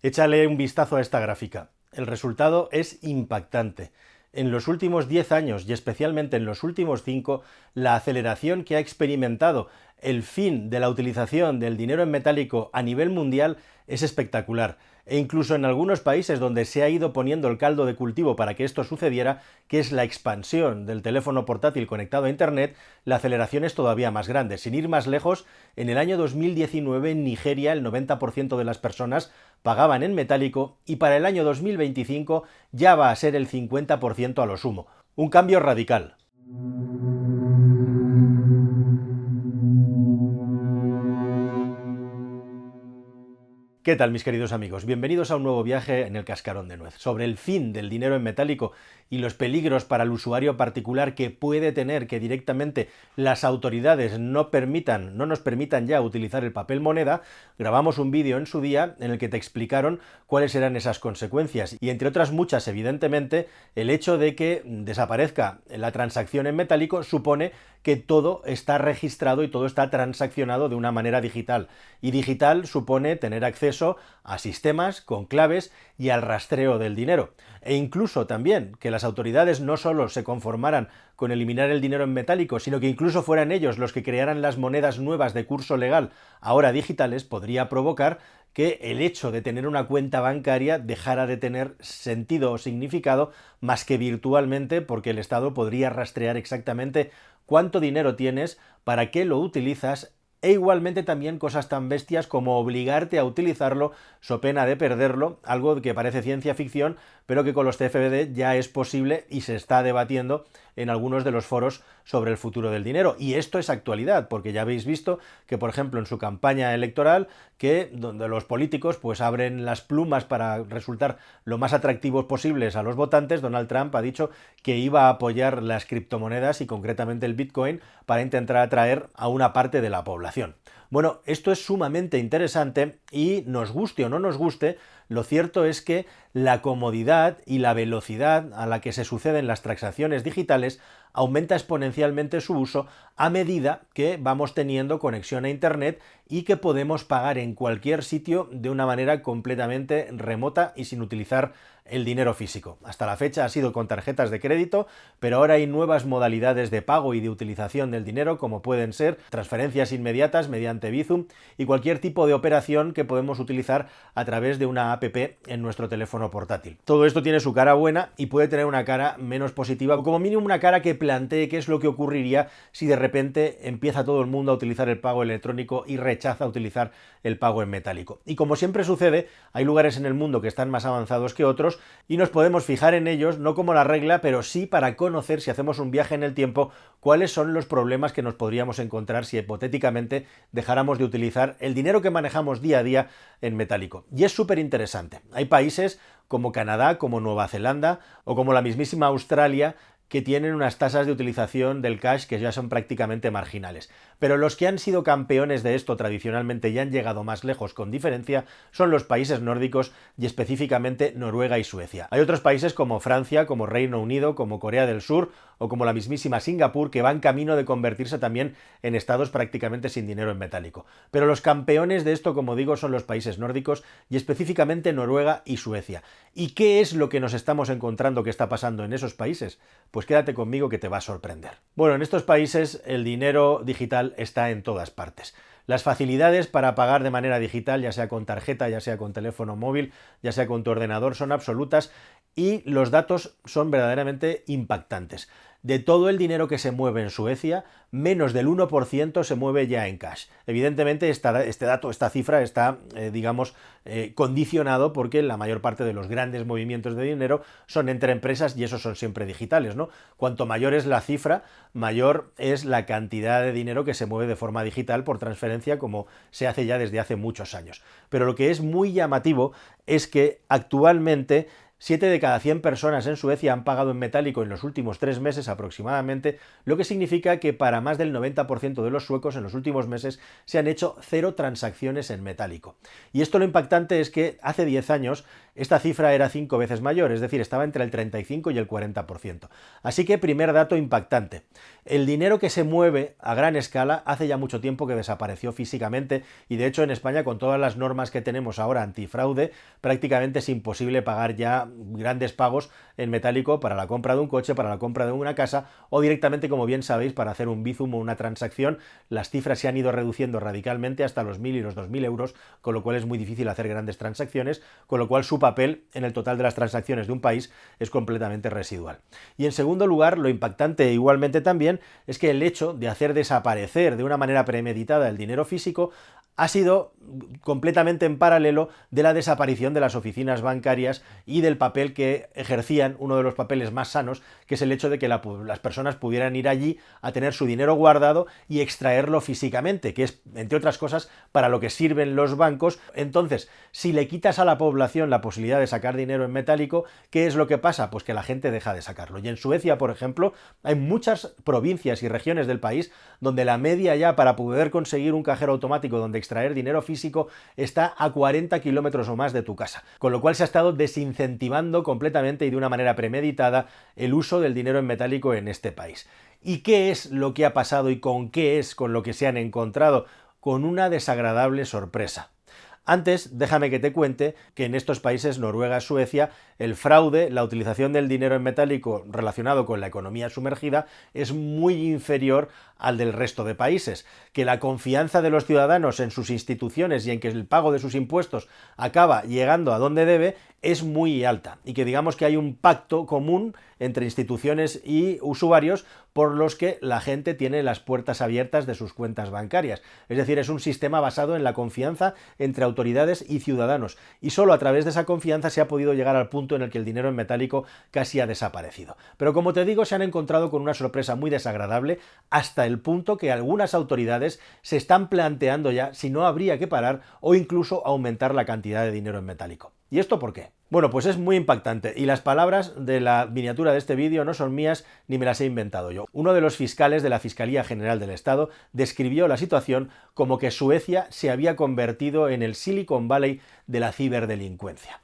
Échale un vistazo a esta gráfica. El resultado es impactante. En los últimos 10 años y especialmente en los últimos 5, la aceleración que ha experimentado el fin de la utilización del dinero en metálico a nivel mundial es espectacular. E incluso en algunos países donde se ha ido poniendo el caldo de cultivo para que esto sucediera, que es la expansión del teléfono portátil conectado a Internet, la aceleración es todavía más grande. Sin ir más lejos, en el año 2019 en Nigeria el 90% de las personas pagaban en metálico y para el año 2025 ya va a ser el 50% a lo sumo. Un cambio radical. ¿Qué tal, mis queridos amigos? Bienvenidos a un nuevo viaje en el cascarón de nuez, sobre el fin del dinero en metálico y los peligros para el usuario particular que puede tener que directamente las autoridades no nos permitan ya utilizar el papel moneda. Grabamos un vídeo en su día en el que te explicaron cuáles eran esas consecuencias y, entre otras muchas, evidentemente, el hecho de que desaparezca la transacción en metálico supone que todo está registrado y todo está transaccionado de una manera digital. Y digital supone tener acceso a sistemas con claves y al rastreo del dinero. E incluso también que las autoridades no solo se conformaran con eliminar el dinero en metálico, sino que incluso fueran ellos los que crearan las monedas nuevas de curso legal, ahora digitales, podría provocar que el hecho de tener una cuenta bancaria dejara de tener sentido o significado más que virtualmente, porque el Estado podría rastrear exactamente cuánto dinero tienes, para qué lo utilizas, e igualmente también cosas tan bestias como obligarte a utilizarlo so pena de perderlo, algo que parece ciencia ficción, pero que con los CFDI ya es posible y se está debatiendo en algunos de los foros sobre el futuro del dinero. Y esto es actualidad, porque ya habéis visto que, por ejemplo, en su campaña electoral, que donde los políticos pues abren las plumas para resultar lo más atractivos posibles a los votantes, Donald Trump ha dicho que iba a apoyar las criptomonedas y concretamente el Bitcoin para intentar atraer a una parte de la población. Bueno, esto es sumamente interesante y, nos guste o no nos guste, lo cierto es que la comodidad y la velocidad a la que se suceden las transacciones digitales aumenta exponencialmente su uso a medida que vamos teniendo conexión a Internet y que podemos pagar en cualquier sitio de una manera completamente remota y sin utilizar el dinero físico. Hasta la fecha ha sido con tarjetas de crédito, pero ahora hay nuevas modalidades de pago y de utilización del dinero, como pueden ser transferencias inmediatas mediante Bizum y cualquier tipo de operación que podemos utilizar a través de una app en nuestro teléfono portátil. Todo esto tiene su cara buena y puede tener una cara menos positiva, o como mínimo una cara que plantee qué es lo que ocurriría si de repente empieza todo el mundo a utilizar el pago electrónico y rechaza utilizar el pago en metálico. Y como siempre sucede, hay lugares en el mundo que están más avanzados que otros y nos podemos fijar en ellos, no como la regla, pero sí para conocer, si hacemos un viaje en el tiempo, cuáles son los problemas que nos podríamos encontrar si hipotéticamente dejáramos de utilizar el dinero que manejamos día a día en metálico. Y es súper interesante. Hay países como Canadá, como Nueva Zelanda o como la mismísima Australia que tienen unas tasas de utilización del cash que ya son prácticamente marginales. Pero los que han sido campeones de esto tradicionalmente y han llegado más lejos con diferencia son los países nórdicos y específicamente Noruega y Suecia. Hay otros países como Francia, como Reino Unido, como Corea del Sur o como la mismísima Singapur que van camino de convertirse también en estados prácticamente sin dinero en metálico. Pero los campeones de esto, como digo, son los países nórdicos y específicamente Noruega y Suecia. ¿Y qué es lo que nos estamos encontrando que está pasando en esos países? Pues quédate conmigo que te va a sorprender. Bueno, en estos países el dinero digital está en todas partes. Las facilidades para pagar de manera digital, ya sea con tarjeta, ya sea con teléfono móvil, ya sea con tu ordenador, son absolutas y los datos son verdaderamente impactantes. De todo el dinero que se mueve en Suecia, menos del 1% se mueve ya en cash. Evidentemente, esta cifra está, condicionado porque la mayor parte de los grandes movimientos de dinero son entre empresas y esos son siempre digitales, ¿no? Cuanto mayor es la cifra, mayor es la cantidad de dinero que se mueve de forma digital por transferencia, como se hace ya desde hace muchos años. Pero lo que es muy llamativo es que actualmente 7 de cada 100 personas en Suecia han pagado en metálico en los últimos 3 meses aproximadamente, lo que significa que para más del 90% de los suecos en los últimos meses se han hecho 0 transacciones en metálico. Y esto lo impactante es que hace 10 años esta cifra era 5 veces mayor, es decir, estaba entre el 35 y el 40%. Así que primer dato impactante. El dinero que se mueve a gran escala hace ya mucho tiempo que desapareció físicamente y de hecho en España, con todas las normas que tenemos ahora antifraude, prácticamente es imposible pagar ya grandes pagos en metálico para la compra de un coche, para la compra de una casa o directamente, como bien sabéis, para hacer un Bizum o una transacción. Las cifras se han ido reduciendo radicalmente hasta los 1.000 y los 2.000 euros, con lo cual es muy difícil hacer grandes transacciones, con lo cual su papel en el total de las transacciones de un país es completamente residual. Y en segundo lugar, lo impactante igualmente también es que el hecho de hacer desaparecer de una manera premeditada el dinero físico ha sido completamente en paralelo de la desaparición de las oficinas bancarias y del papel que ejercían, uno de los papeles más sanos, que es el hecho de que las personas pudieran ir allí a tener su dinero guardado y extraerlo físicamente, que es, entre otras cosas, para lo que sirven los bancos. Entonces, si le quitas a la población la posibilidad de sacar dinero en metálico, ¿qué es lo que pasa? Pues que la gente deja de sacarlo. Y en Suecia, por ejemplo, hay muchas provincias y regiones del país donde la media ya para poder conseguir un cajero automático donde extraer dinero físico está a 40 kilómetros o más de tu casa, con lo cual se ha estado desincentivando completamente y de una manera premeditada el uso del dinero en metálico en este país. ¿Y qué es lo que ha pasado y con qué es con lo que se han encontrado? Con una desagradable sorpresa. Antes, déjame que te cuente que en estos países, Noruega, Suecia, el fraude, la utilización del dinero en metálico relacionado con la economía sumergida es muy inferior al del resto de países, que la confianza de los ciudadanos en sus instituciones y en que el pago de sus impuestos acaba llegando a donde debe es muy alta, y que digamos que hay un pacto común entre instituciones y usuarios por los que la gente tiene las puertas abiertas de sus cuentas bancarias. Es decir, es un sistema basado en la confianza entre autoridades y ciudadanos, y solo a través de esa confianza se ha podido llegar al punto en el que el dinero en metálico casi ha desaparecido. Pero como te digo, se han encontrado con una sorpresa muy desagradable, hasta el punto que algunas autoridades se están planteando ya si no habría que parar o incluso aumentar la cantidad de dinero en metálico. ¿Y esto por qué? Bueno, pues es muy impactante, y las palabras de la miniatura de este vídeo no son mías ni me las he inventado yo. Uno de los fiscales de la Fiscalía General del Estado describió la situación como que Suecia se había convertido en el Silicon Valley de la ciberdelincuencia.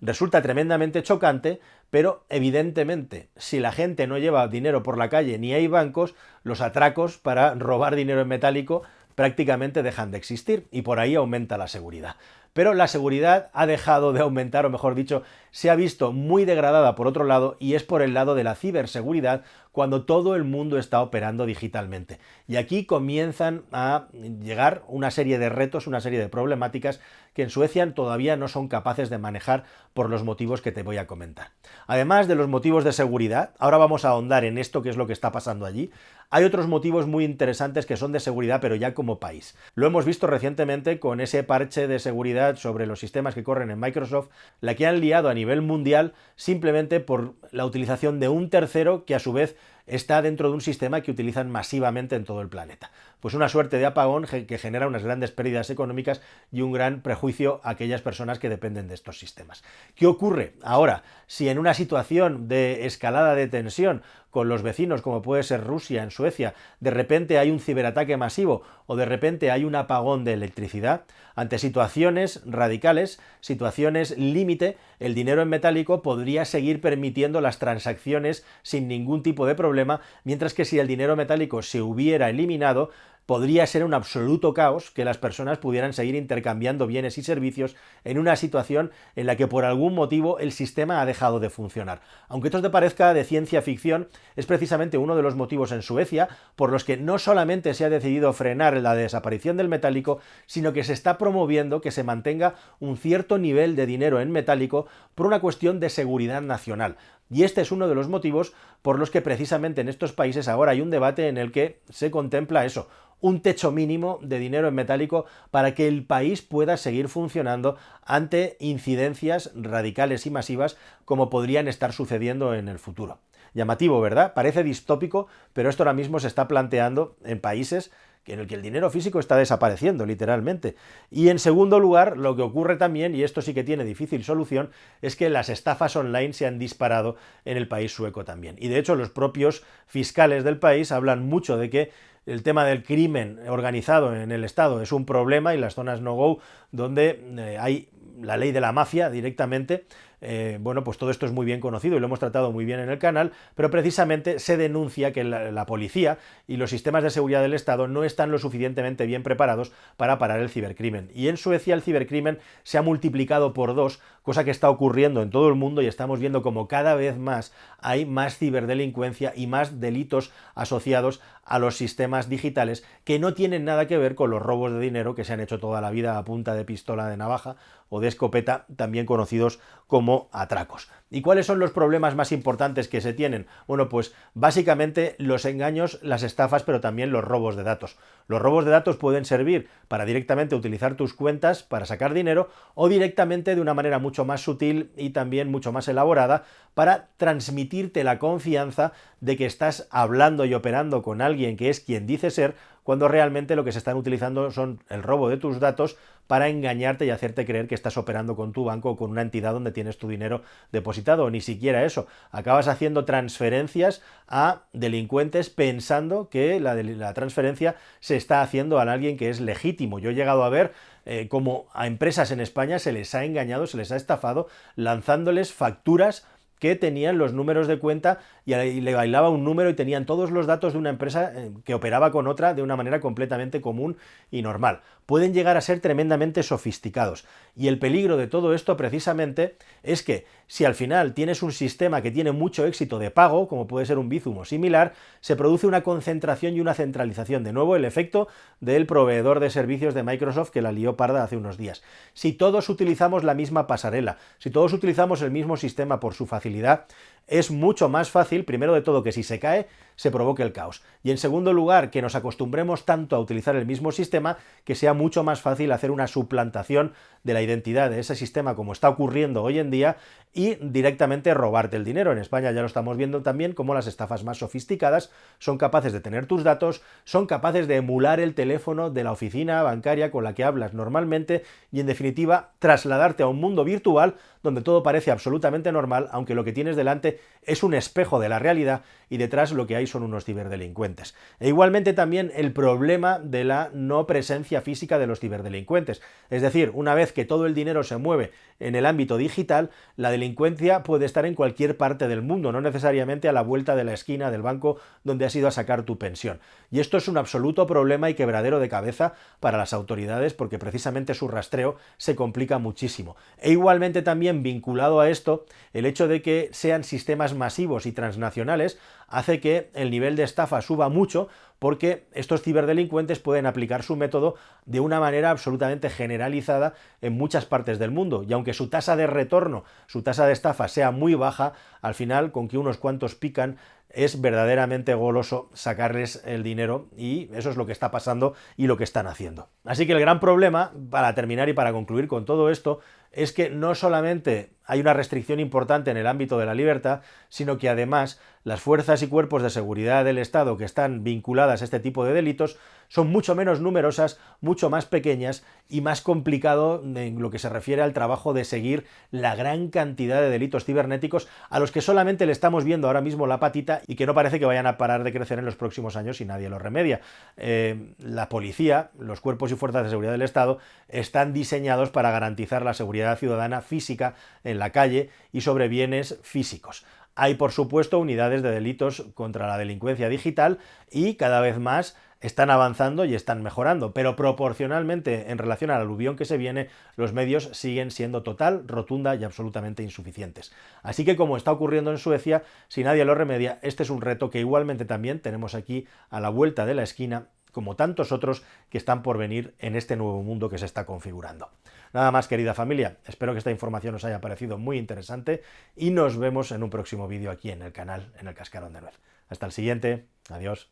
Resulta tremendamente chocante, pero evidentemente, si la gente no lleva dinero por la calle ni hay bancos, los atracos para robar dinero en metálico prácticamente dejan de existir y por ahí aumenta la seguridad. Pero la seguridad ha dejado de aumentar, o mejor dicho, se ha visto muy degradada por otro lado, y es por el lado de la ciberseguridad, cuando todo el mundo está operando digitalmente. Y aquí comienzan a llegar una serie de retos, una serie de problemáticas que en Suecia todavía no son capaces de manejar por los motivos que te voy a comentar. Además de los motivos de seguridad, ahora vamos a ahondar en esto, que es lo que está pasando allí. Hay otros motivos muy interesantes que son de seguridad, pero ya como país. Lo hemos visto recientemente con ese parche de seguridad sobre los sistemas que corren en Microsoft, la que han liado a nivel mundial simplemente por la utilización de un tercero que a su vez está dentro de un sistema que utilizan masivamente en todo el planeta. Pues una suerte de apagón que genera unas grandes pérdidas económicas y un gran prejuicio a aquellas personas que dependen de estos sistemas. ¿Qué ocurre ahora? Si en una situación de escalada de tensión con los vecinos, como puede ser Rusia en Suecia, de repente hay un ciberataque masivo o de repente hay un apagón de electricidad, ante situaciones radicales, situaciones límite, el dinero en metálico podría seguir permitiendo las transacciones sin ningún tipo de problema, mientras que si el dinero metálico se hubiera eliminado, podría ser un absoluto caos que las personas pudieran seguir intercambiando bienes y servicios en una situación en la que por algún motivo el sistema ha dejado de funcionar. Aunque esto te parezca de ciencia ficción, es precisamente uno de los motivos en Suecia por los que no solamente se ha decidido frenar la desaparición del metálico, sino que se está promoviendo que se mantenga un cierto nivel de dinero en metálico por una cuestión de seguridad nacional. Y este es uno de los motivos por los que precisamente en estos países ahora hay un debate en el que se contempla eso, un techo mínimo de dinero en metálico para que el país pueda seguir funcionando ante incidencias radicales y masivas como podrían estar sucediendo en el futuro. Llamativo, ¿verdad? Parece distópico, pero esto ahora mismo se está planteando en países en el que el dinero físico está desapareciendo, literalmente. Y en segundo lugar, lo que ocurre también, y esto sí que tiene difícil solución, es que las estafas online se han disparado en el país sueco también. Y de hecho, los propios fiscales del país hablan mucho de que el tema del crimen organizado en el Estado es un problema, y las zonas no-go donde hay la ley de la mafia directamente. Bueno, pues todo esto es muy bien conocido y lo hemos tratado muy bien en el canal, pero precisamente se denuncia que la policía y los sistemas de seguridad del Estado no están lo suficientemente bien preparados para parar el cibercrimen. Y en Suecia el cibercrimen se ha multiplicado por 2, cosa que está ocurriendo en todo el mundo, y estamos viendo como cada vez más hay más ciberdelincuencia y más delitos asociados a los sistemas digitales que no tienen nada que ver con los robos de dinero que se han hecho toda la vida a punta de pistola de navaja o de escopeta, también conocidos como atracos. ¿Y cuáles son los problemas más importantes que se tienen? Bueno, pues básicamente los engaños, las estafas, pero también los robos de datos. Los robos de datos pueden servir para directamente utilizar tus cuentas para sacar dinero, o directamente de una manera mucho más sutil y también mucho más elaborada para transmitirte la confianza de que estás hablando y operando con alguien que es quien dice ser, cuando realmente lo que se están utilizando son el robo de tus datos para engañarte y hacerte creer que estás operando con tu banco o con una entidad donde tienes tu dinero depositado, o ni siquiera eso. Acabas haciendo transferencias a delincuentes pensando que la transferencia se está haciendo a alguien que es legítimo. Yo he llegado a ver cómo a empresas en España se les ha engañado, se les ha estafado, lanzándoles facturas que tenían los números de cuenta y le bailaba un número y tenían todos los datos de una empresa que operaba con otra de una manera completamente común y normal. Pueden llegar a ser tremendamente sofisticados. Y el peligro de todo esto precisamente es que si al final tienes un sistema que tiene mucho éxito de pago, como puede ser un Bizum o similar, se produce una concentración y una centralización. De nuevo, el efecto del proveedor de servicios de Microsoft que la lió parda hace unos días. Si todos utilizamos la misma pasarela, si todos utilizamos el mismo sistema por su facilidad, es mucho más fácil, primero de todo, que si se cae, se provoque el caos. Y en segundo lugar, que nos acostumbremos tanto a utilizar el mismo sistema que sea mucho más fácil hacer una suplantación de la identidad de ese sistema, como está ocurriendo hoy en día, y directamente robarte el dinero. En España ya lo estamos viendo también, como las estafas más sofisticadas son capaces de tener tus datos, son capaces de emular el teléfono de la oficina bancaria con la que hablas normalmente y, en definitiva, trasladarte a un mundo virtual donde todo parece absolutamente normal, aunque lo que tienes delante es un espejo de la realidad y detrás lo que hay son unos ciberdelincuentes. E igualmente también el problema de la no presencia física de los ciberdelincuentes. Es decir, una vez que todo el dinero se mueve en el ámbito digital, la delincuencia puede estar en cualquier parte del mundo, no necesariamente a la vuelta de la esquina del banco donde has ido a sacar tu pensión. Y esto es un absoluto problema y quebradero de cabeza para las autoridades, porque precisamente su rastreo se complica muchísimo. E igualmente también vinculado a esto, el hecho de que sean sistemas masivos y transnacionales hace que el nivel de estafa suba mucho, porque estos ciberdelincuentes pueden aplicar su método de una manera absolutamente generalizada en muchas partes del mundo, y aunque su tasa de retorno, su tasa de estafa sea muy baja, al final, con que unos cuantos pican, es verdaderamente goloso sacarles el dinero, y eso es lo que está pasando y lo que están haciendo. Así que el gran problema, para terminar y para concluir con todo esto, es que no solamente hay una restricción importante en el ámbito de la libertad, sino que además las fuerzas y cuerpos de seguridad del Estado que están vinculadas a este tipo de delitos son mucho menos numerosas, mucho más pequeñas y más complicado en lo que se refiere al trabajo de seguir la gran cantidad de delitos cibernéticos a los que solamente le estamos viendo ahora mismo la patita y que no parece que vayan a parar de crecer en los próximos años si nadie lo remedia. La policía, los cuerpos y fuerzas de seguridad del Estado están diseñados para garantizar la seguridad ciudadana física en la calle y sobre bienes físicos. Hay, por supuesto, unidades de delitos contra la delincuencia digital y cada vez más están avanzando y están mejorando, pero proporcionalmente en relación al aluvión que se viene, los medios siguen siendo total, rotunda y absolutamente insuficientes. Así que, como está ocurriendo en Suecia, si nadie lo remedia, este es un reto que igualmente también tenemos aquí a la vuelta de la esquina, como tantos otros que están por venir en este nuevo mundo que se está configurando. Nada más, querida familia, espero que esta información os haya parecido muy interesante y nos vemos en un próximo vídeo aquí en el canal, en el Cascarón de Nuez. Hasta el siguiente, adiós.